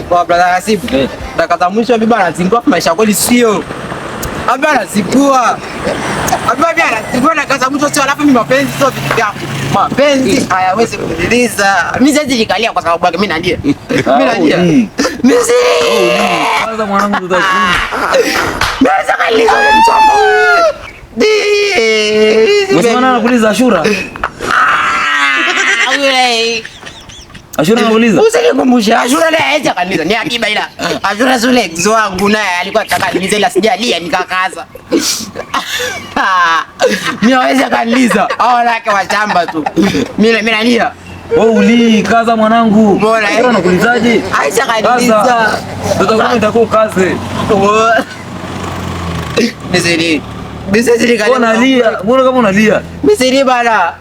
Kwa brother Asifu, dakika za mwisho bibi anazingua maisha kweli sio. Abi anazingua. Abi anazingua na kaza mwisho sio, alafu mimi mapenzi sio vitu vyangu. Mapenzi hayawezi kuniliza. Mimi siwezi nikalia kwa sababu mimi nalia. Mimi nalia. Mimi kwanza mwanangu tutakuni. Naweza kalia mchamba. Mwana anakuuliza Ashura. Ashura anakuuliza. Usinikumbushe Ashura naye aje kanisa. Ni akiba ila. Ashura zule ex wangu naye alikuwa anataka nize ila sijalia nikakaza. Mimi naweza kanisa. Hao lake wachamba tu. Mimi nalia. Wewe uli kaza mwanangu. Mbona Ashura anakuulizaje? Aisha kanisa. Tutakuwa nitakuwa kaze. Misiri. Misiri kanisa. Unalia. Mbona kama unalia? Misiri bana.